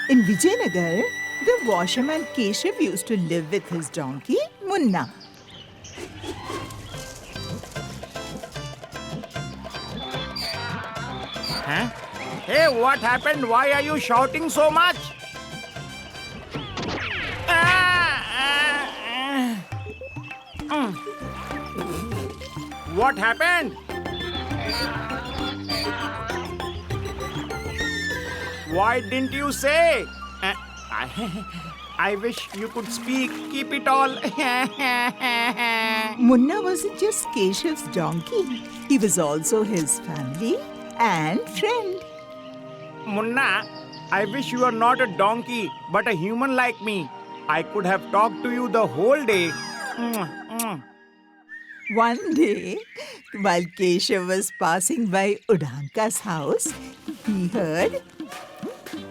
In Vijayanagar, the washerman Keshav used to live with his donkey, Munna. Huh? Hey, what happened? Why are you shouting so much? What happened? Why didn't you say? I wish you could speak. Keep it all. Munna wasn't just Keshav's donkey. He was also his family and friend. Munna, I wish you were not a donkey, but a human like me. I could have talked to you the whole day. One day, while Keshav was passing by Udanka's house, he heard,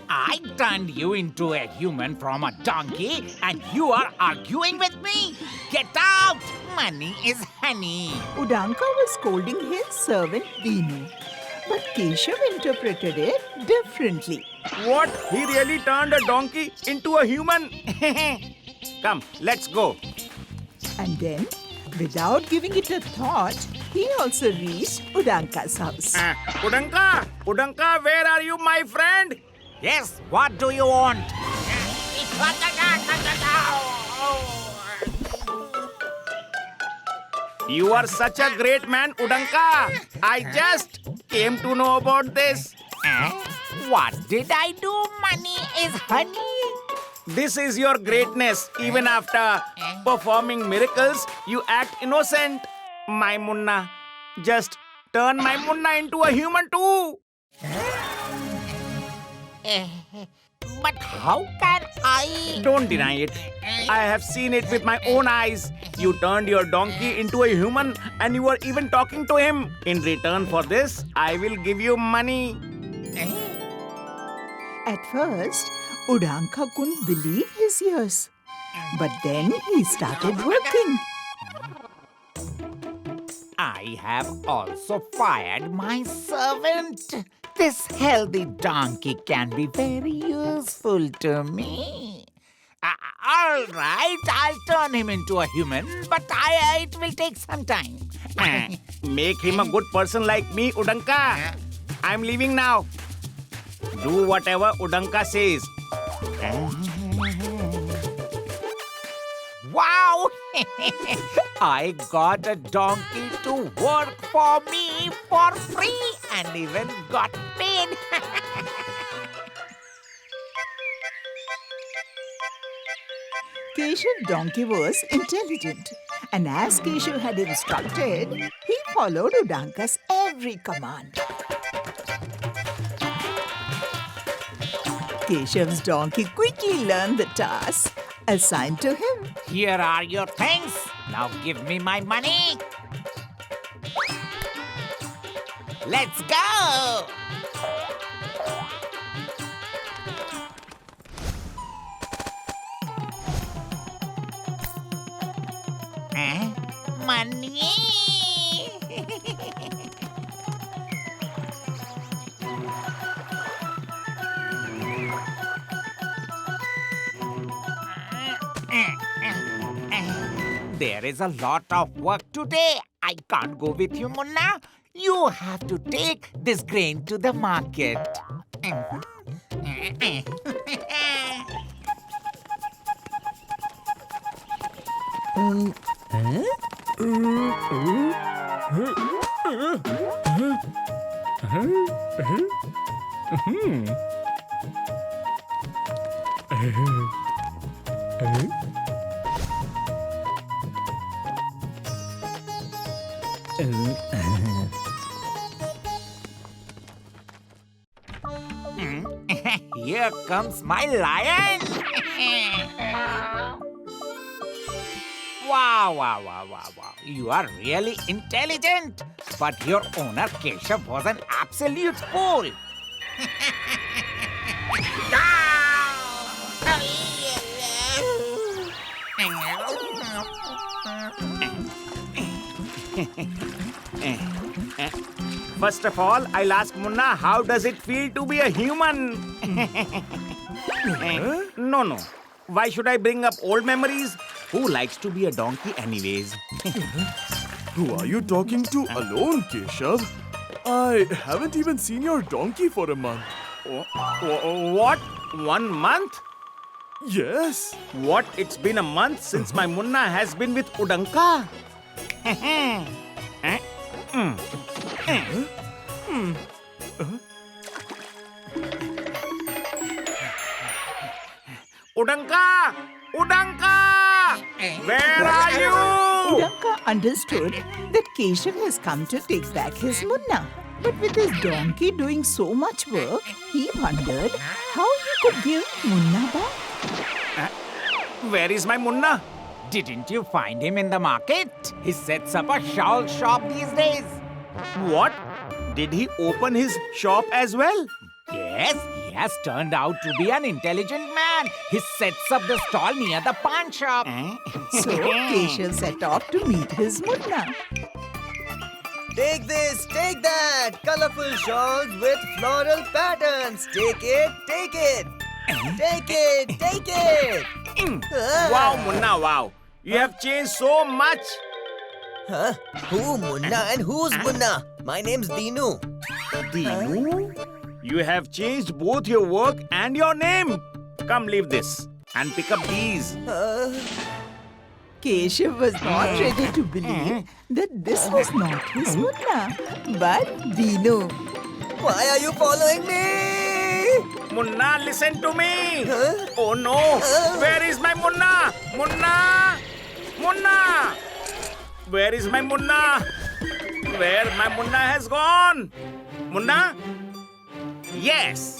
I turned you into a human from a donkey and you are arguing with me? Get out! Money is honey. Udanka was scolding his servant Veenu. But Keshav interpreted it differently. What? He really turned a donkey into a human? Come, let's go. And then, without giving it a thought, he also reached Udanka's house. Udanka, where are you, my friend? Yes, what do you want? You are such a great man, Udanka. I just came to know about this. What did I do? Money is honey. This is your greatness. Even after performing miracles, you act innocent. My Munna, just turn my Munna into a human too. But how can I? Don't deny it. I have seen it with my own eyes. You turned your donkey into a human and you were even talking to him. In return for this, I will give you money. At first, Udanka couldn't believe his ears. But then he started working. I have also fired my servant. This healthy donkey can be very useful to me. All right, I'll turn him into a human, but it will take some time. Make him a good person like me, Udanka. I'm leaving now. Do whatever Udanka says. Wow! I got a donkey to work for me for free and even got paid. Keshav donkey was intelligent. And as Keshav had instructed, he followed Udanka's every command. Keshav's donkey quickly learned the task assigned to him. Here are your things. Now give me my money. Let's go. Money. There is a lot of work today. I can't go with you, Munna. You have to take this grain to the market. Here comes my lion. Wow. You are really intelligent. But your owner, Keshav, was an absolute fool. First of all, I'll ask Munna, how does it feel to be a human? No. Why should I bring up old memories? Who likes to be a donkey anyways? Who are you talking to alone, Keshav? I haven't even seen your donkey for a month. What? 1 month? Yes. What? It's been a month since my Munna has been with Udanka. Udanka! Udanka! Where are you? Udanka understood that Keshav has come to take back his Munna. But with his donkey doing so much work, he wondered how he could give Munna back. Where is my Munna? Didn't you find him in the market? He sets up a shawl shop these days. What? Did he open his shop as well? Yes, he has turned out to be an intelligent man. He sets up the stall near the pawn shop. So Keshav set off to meet his Munna. Take this, take that! Colorful shawls with floral patterns. Take it, take it! Take it, take it! Wow, Munna, wow. You have changed so much. Huh? Who Munna and who's Munna? My name's Dinu. Dinu? You have changed both your work and your name. Come, leave this and pick up these. Keshav was not ready to believe that this was not his Munna, but Dinu. Why are you following me? Munna, listen to me. Huh? Oh no. Where is my Munna? Munna! Munna! Where is my Munna? Where my Munna has gone? Munna? Yes.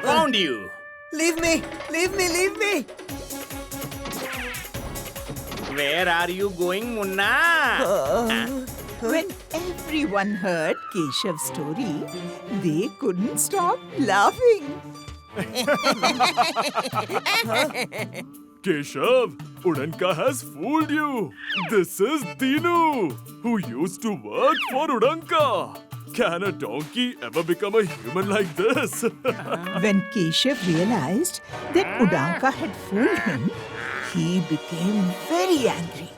Found you. Leave me! Leave me! Leave me! Where are you going, Munna? When everyone heard Keshav's story, they couldn't stop laughing. Keshav, Udanka has fooled you. This is Dinu, who used to work for Udanka. Can a donkey ever become a human like this? When Keshav realized that Udanka had fooled him, he became very angry.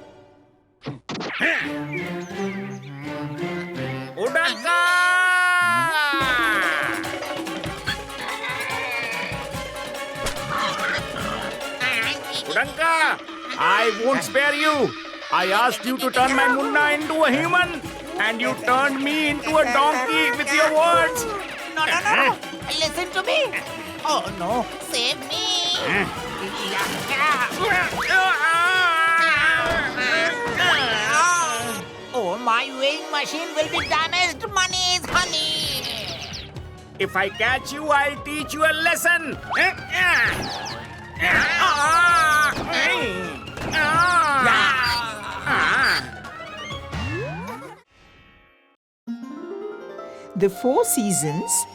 Udanka! Udanka! I won't spare you. I asked you to turn my Munna into a human, and you turned me into a donkey with your words. No. Listen to me. Oh no, save me. Oh, my weighing machine will be damaged. Money is honey. If I catch you, I'll teach you a lesson. The 4 seasons,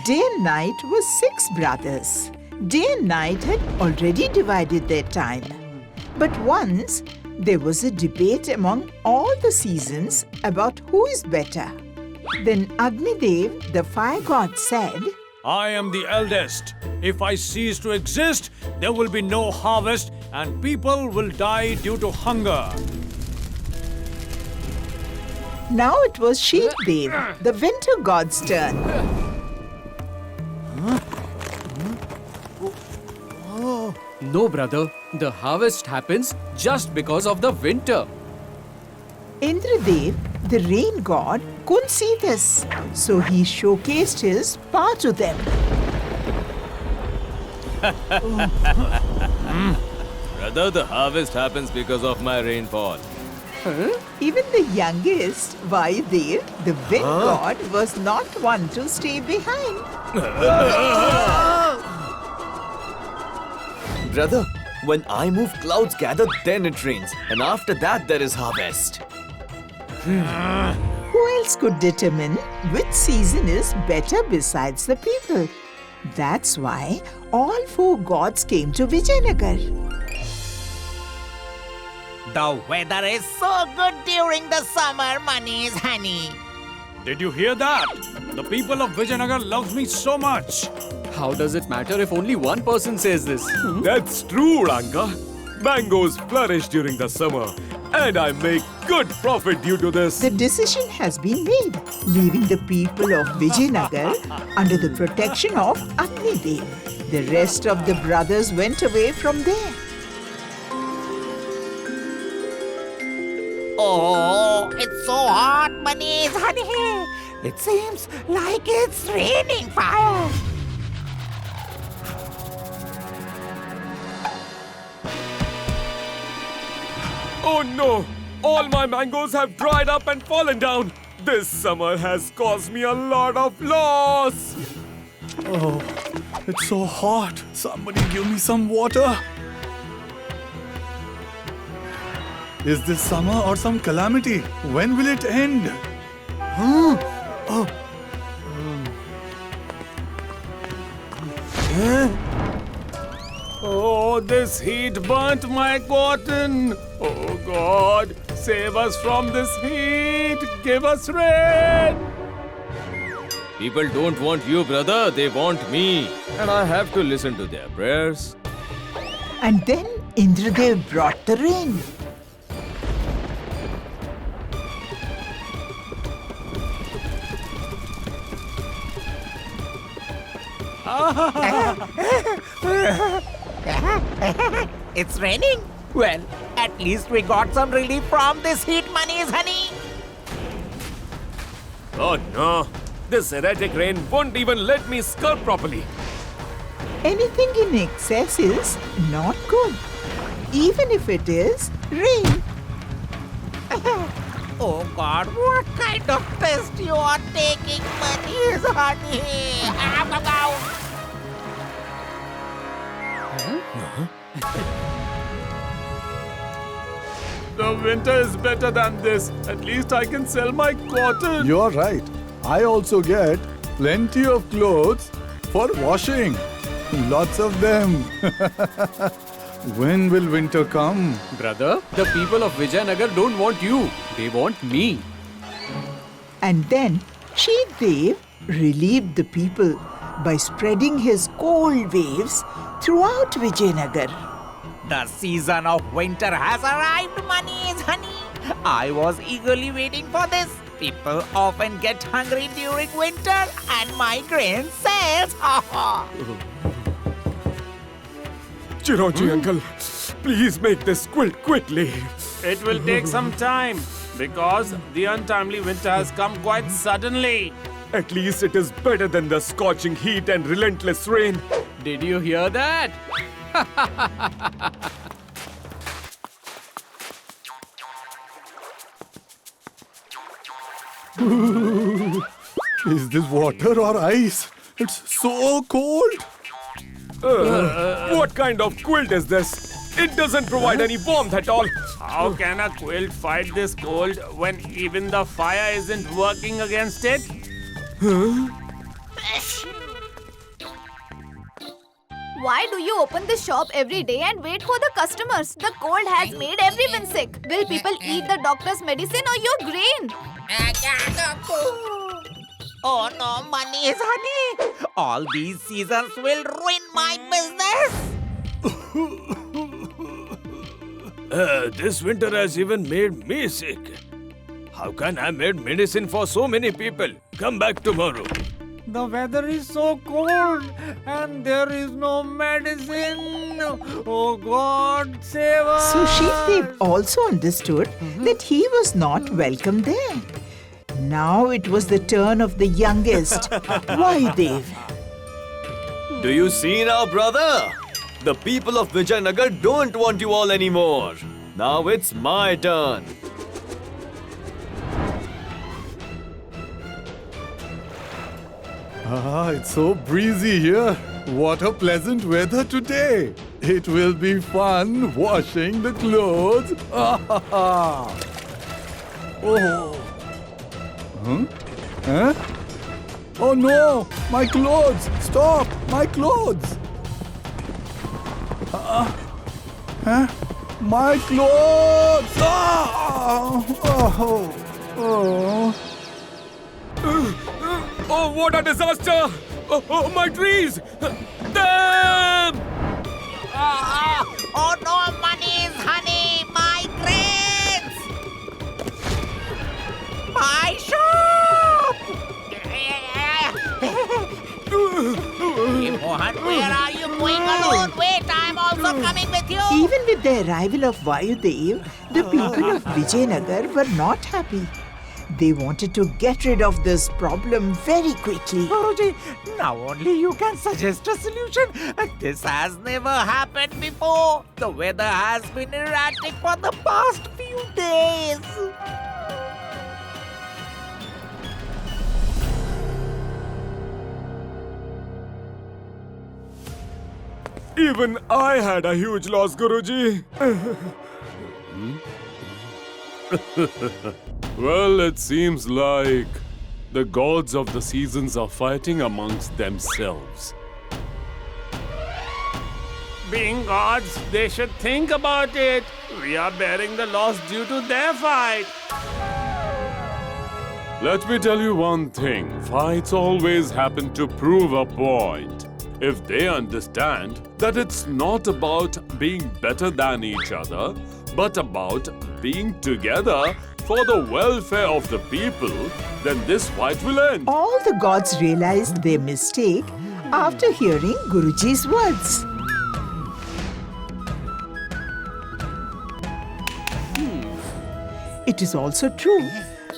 day and night were 6 brothers. Day and night had already divided their time. But once, there was a debate among all the seasons about who is better. Then Agnidev, the fire god, said, I am the eldest. If I cease to exist, there will be no harvest and people will die due to hunger. Now it was Sheepdev, the winter god's turn. No, brother. The harvest happens just because of the winter. Indradev, the rain god, couldn't see this, so he showcased his power to them. Brother, the harvest happens because of my rainfall. Even the youngest, Vayudev, the wind god, was not one to stay behind. Brother, when I move, clouds gather, then it rains. And after that, there is harvest. Who else could determine which season is better besides the people? That's why all 4 gods came to Vijayanagar. The weather is so good during the summer. Money is honey. Did you hear that? The people of Vijayanagar love me so much. How does it matter if only one person says this? That's true, Udanka. Mangoes flourish during the summer, and I make good profit due to this. The decision has been made, leaving the people of Vijayanagar under the protection of Agnidev. The rest of the brothers went away from there. Oh, it's so hot, Manish, honey. It seems like it's raining fire. Oh no! All my mangoes have dried up and fallen down. This summer has caused me a lot of loss. Oh, it's so hot. Somebody give me some water. Is this summer or some calamity? When will it end? Oh, this heat burnt my cotton. Oh God, save us from this heat. Give us rain. People don't want you, brother. They want me. And I have to listen to their prayers. And then Indradev brought the rain. It's raining? Well, at least we got some relief from this heat, Manish, honey. Oh no! This erratic rain won't even let me sculpt properly. Anything in excess is not good, even if it is rain. Oh God, what kind of test you are taking, Manish, honey? The winter is better than this. At least I can sell my cotton. You're right. I also get plenty of clothes for washing. Lots of them. When will winter come? Brother, the people of Vijayanagar don't want you. They want me. And then Shivdev relieved the people by spreading his cold waves throughout Vijayanagar. The season of winter has arrived, Manish, honey. I was eagerly waiting for this. People often get hungry during winter and my grain sells. Chiroji uncle, please make this quilt quickly. It will take some time because the untimely winter has come quite suddenly. At least it is better than the scorching heat and relentless rain. Did you hear that? Is this water or ice? It's so cold. What kind of quilt is this? It doesn't provide any warmth at all. How can a quilt fight this cold when even the fire isn't working against it? Why do you open the shop every day and wait for the customers? The cold has made everyone sick. Will people eat the doctor's medicine or your grain? Oh no, Manish, honey. All these seasons will ruin my business. This winter has even made me sick. How can I make medicine for so many people? Come back tomorrow. The weather is so cold and there is no medicine. Oh God, save us. So Shivdev also understood that he was not welcome there. Now it was the turn of the youngest, Vaidev. Do you see now, brother? The people of Vijayanagar don't want you all anymore. Now it's my turn. Ah, it's so breezy here. What a pleasant weather today. It will be fun washing the clothes. Oh. Huh? Oh no! My clothes! Stop! My clothes! My clothes! Oh, what a disaster! Oh, my trees! Them! Oh no, monies, honey, my grapes! My shop! Hey, Mohan, where are you going alone? Wait, I'm also coming with you. Even with the arrival of Vayudev, the people of Vijayanagar were not happy. They wanted to get rid of this problem very quickly. Guruji, now only you can suggest a solution. This has never happened before. The weather has been erratic for the past few days. Even I had a huge loss, Guruji. Well, it seems like the gods of the seasons are fighting amongst themselves. Being gods, they should think about it. We are bearing the loss due to their fight. Let me tell you one thing. Fights always happen to prove a point. If they understand that it's not about being better than each other, but about being together for the welfare of the people, then this fight will end. All the gods realized their mistake after hearing Guruji's words. It is also true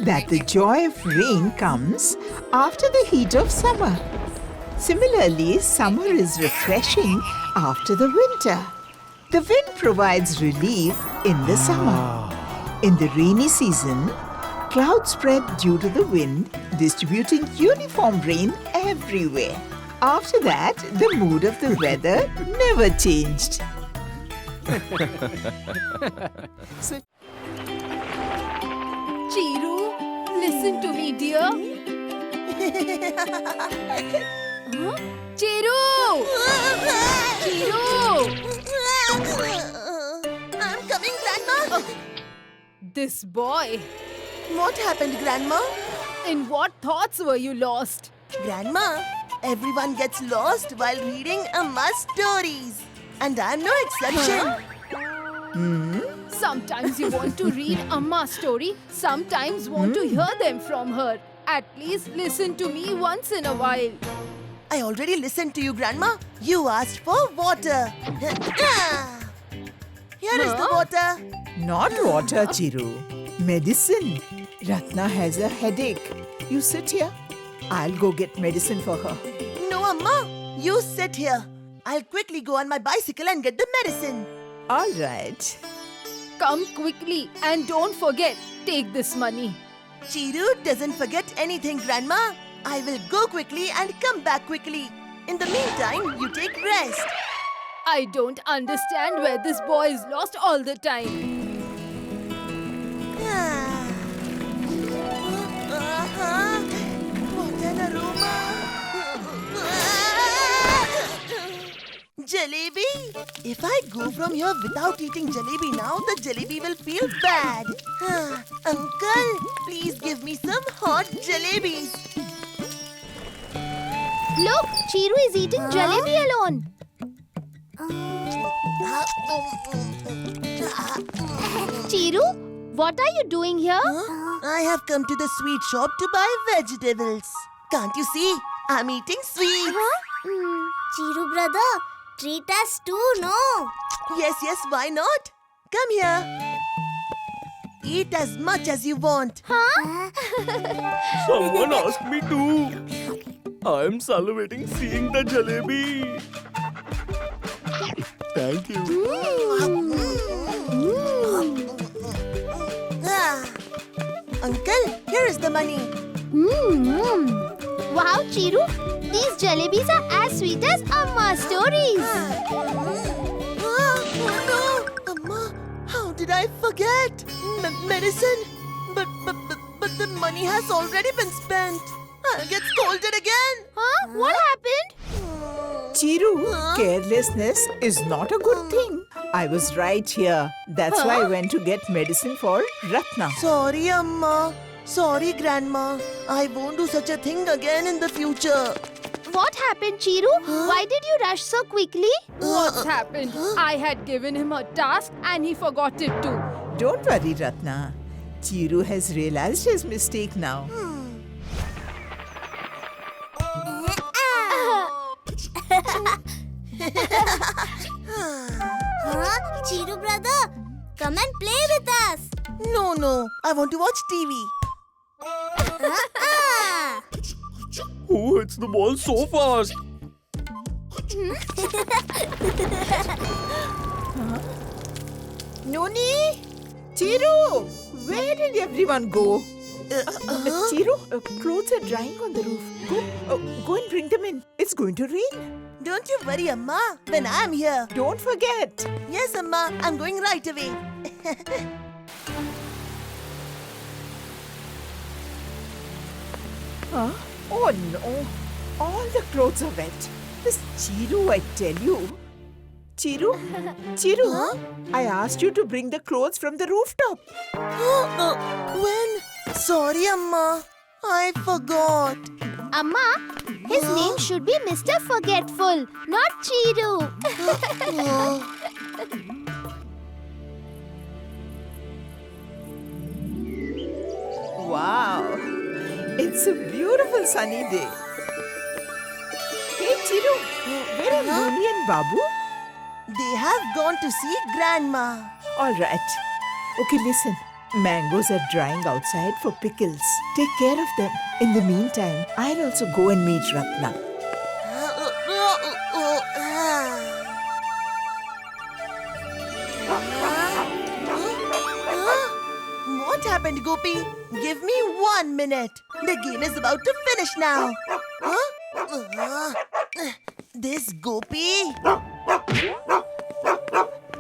that the joy of rain comes after the heat of summer. Similarly, summer is refreshing after the winter. The wind provides relief in the summer. In the rainy season, clouds spread due to the wind, distributing uniform rain everywhere. After that, the mood of the weather never changed. Chiru, listen to me, dear. Huh? Chiru! Chiru! I'm coming, Grandma. This boy. What happened, Grandma? In what thoughts were you lost? Grandma, everyone gets lost while reading Amma's stories. And I'm no exception. Sometimes you want to read Amma's story, sometimes want to hear them from her. At least listen to me once in a while. I already listened to you, Grandma. You asked for water. Here is the water. Not water, Chiru. Medicine. Ratna has a headache. You sit here. I'll go get medicine for her. No, Amma. You sit here. I'll quickly go on my bicycle and get the medicine. All right. Come quickly and don't forget, take this money. Chiru doesn't forget anything, Grandma. I will go quickly and come back quickly. In the meantime, you take rest. I don't understand where this boy is lost all the time. What an aroma! Jalebi? If I go from here without eating jalebi now, the jalebi will feel bad. Uncle, please give me some hot jalebis. Look, Chiru is eating jalebi alone. Chiru, what are you doing here? I have come to the sweet shop to buy vegetables. Can't you see? I'm eating sweets. Chiru brother, treat us too, no? Yes, why not? Come here. Eat as much as you want. Someone asked me to. I'm salivating seeing the jalebi. Thank you. Uncle, here is the money. Wow, Chiru, these jalebis are as sweet as Amma's stories. Oh no, Amma, how did I forget? Medicine? But the money has already been spent. I'll get scolded again. Huh? What happened? Chiru, carelessness is not a good thing. I was right here. That's why I went to get medicine for Ratna. Sorry, Amma. Sorry, Grandma. I won't do such a thing again in the future. What happened, Chiru? Why did you rush so quickly? What's happened? I had given him a task and he forgot it too. Don't worry, Ratna. Chiru has realized his mistake now. Chiru brother, come and play with us. No. I want to watch TV. Who hits the ball so fast? Noni! Chiru! Where did everyone go? Chiru, clothes are drying on the roof. Go and bring them in. It's going to rain. Don't you worry, Amma. When I'm here. Don't forget. Yes, Amma. I'm going right away. Huh? Oh no. All the clothes are wet. This Chiru, I tell you. Chiru? I asked you to bring the clothes from the rooftop. When? Sorry, Amma. I forgot. Amma, his name should be Mr. Forgetful, not Chiru. Wow. It's a beautiful sunny day. Hey Chiru, where are Noni and Babu? They have gone to see Grandma. All right. Okay, listen. Mangoes are drying outside for pickles. Take care of them. In the meantime, I'll also go and meet Ratna. What happened, Gopi? Give me 1 minute. The game is about to finish now. This Gopi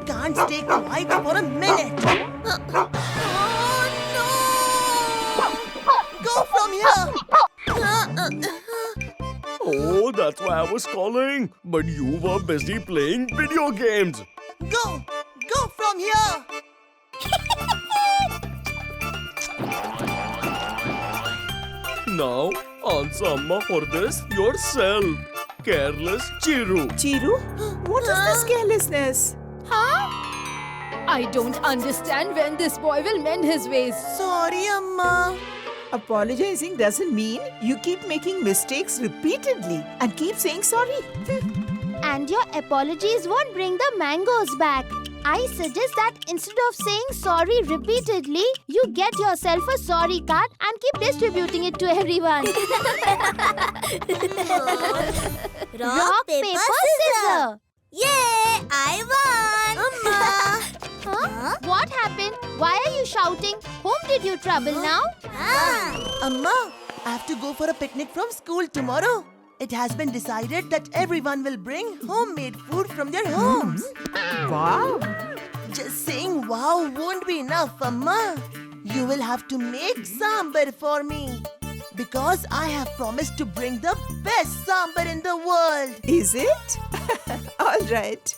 can't stay quiet for a minute. Oh no! Go from here! Oh, that's why I was calling. But you were busy playing video games. Go! Go from here! Now, answer Amma for this yourself. Careless Chiru. Chiru, what is this carelessness? I don't understand when this boy will mend his ways. Sorry, Amma. Apologizing doesn't mean you keep making mistakes repeatedly and keep saying sorry. And your apologies won't bring the mangoes back. I suggest that instead of saying sorry repeatedly, you get yourself a sorry card and keep distributing it to everyone. Rock, paper, scissors. Yay! I won! Amma! Huh? What happened? Why are you shouting? Whom did you trouble now? Amma, I have to go for a picnic from school tomorrow. It has been decided that everyone will bring homemade food from their homes. Wow. Just saying wow won't be enough, Amma. You will have to make sambar for me. Because I have promised to bring the best sambar in the world. Is it? All right.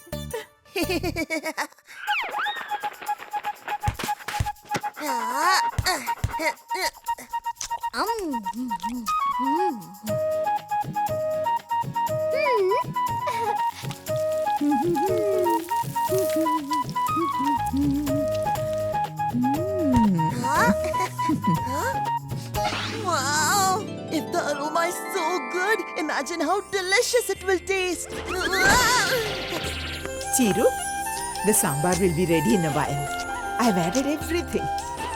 Wow! If the aroma is so good, imagine how delicious it will taste. Chiru, the sambar will be ready in a while. I've added everything.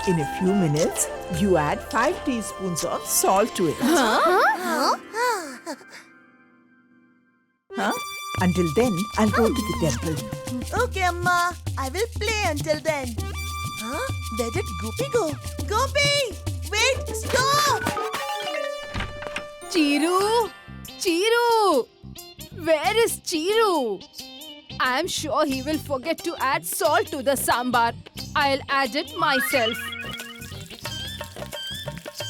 In a few minutes, you add 5 teaspoons of salt to it. Huh? Until then, I'll go to the temple. Okay, Amma. I will play until then. Huh? Where did Gopi go? Gopi! Wait! Stop! Chiru! Chiru! Where is Chiru? I am sure he will forget to add salt to the sambar. I'll add it myself.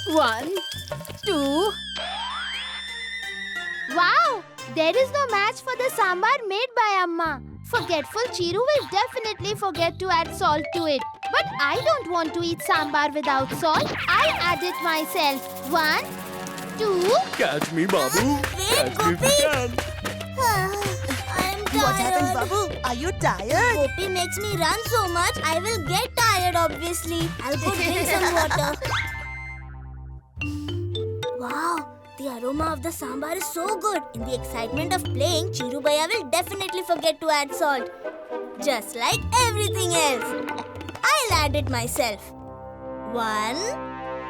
1, 2. Wow! There is no match for the sambar made by Amma. Forgetful Chiru will definitely forget to add salt to it. But I don't want to eat sambar without salt. I'll add it myself. 1, 2. Catch me, Babu. Catch me if you can. I'm tired. What happened, Babu? Are you tired? Gopi makes me run so much, I will get tired obviously. I'll go drink some water. Wow, the aroma of the sambar is so good. In the excitement of playing, Chiru Bhaiya will definitely forget to add salt. Just like everything else. I'll add it myself. 1,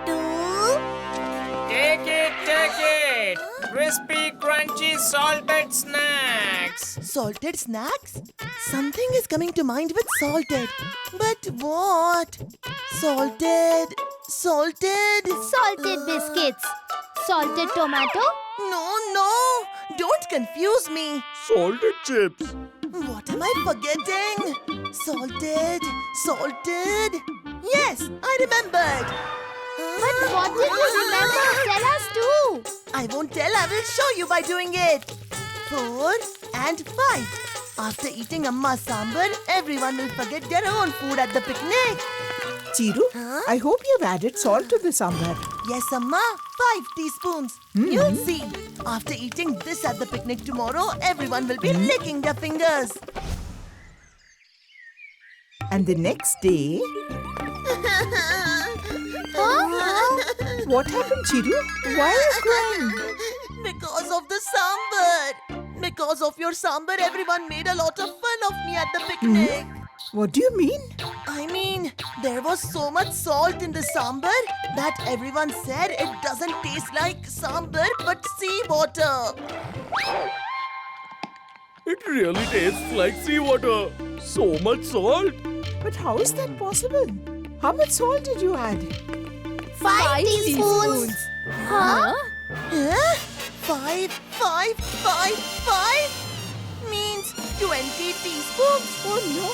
2... Take it! Crispy, crunchy, salted snacks. Salted snacks? Something is coming to mind with salted. But what? Salted. Salted biscuits. Salted tomato. No. Don't confuse me. Salted chips. What am I forgetting? Salted. Yes, I remembered. But what did you remember? Tell us too. I won't tell, I will show you by doing it. 4 and 5. After eating Amma's sambar, everyone will forget their own food at the picnic. Chiru, I hope you've added salt to the sambar. Yes, Amma, 5 teaspoons. You'll see. After eating this at the picnic tomorrow, everyone will be licking their fingers. And the next day... What happened, Chiru? Why are you crying? Because of the sambar. Because of your sambar, everyone made a lot of fun of me at the picnic. What do you mean? I mean, there was so much salt in the sambar that everyone said it doesn't taste like sambar but seawater. It really tastes like seawater. So much salt. But how is that possible? How much salt did you add? 5 teaspoons. Huh? 5 means 20 teaspoons. Oh no.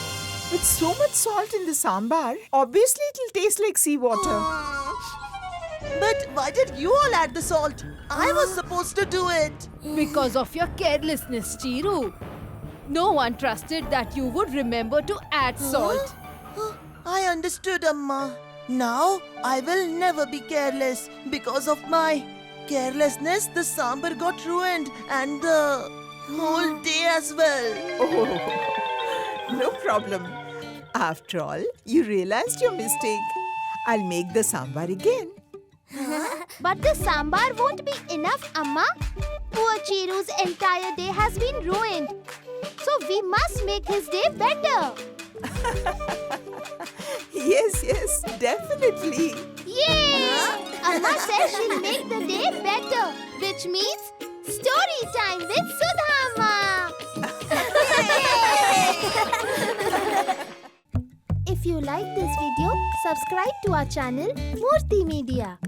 With so much salt in the sambar, obviously it'll taste like seawater. But why did you all add the salt? I was supposed to do it. Because of your carelessness, Chiru. No one trusted that you would remember to add salt. I understood, Amma. Now I will never be careless. Because of my carelessness, the sambar got ruined and the whole day as well. Oh, no problem. After all, you realized your mistake. I'll make the sambar again. But the sambar won't be enough, Amma. Poor Chiru's entire day has been ruined. So we must make his day better. Yes, definitely. Yay! Amma says she'll make the day better, which means story time with Sudhamma. If you like this video, subscribe to our channel Murthy Media.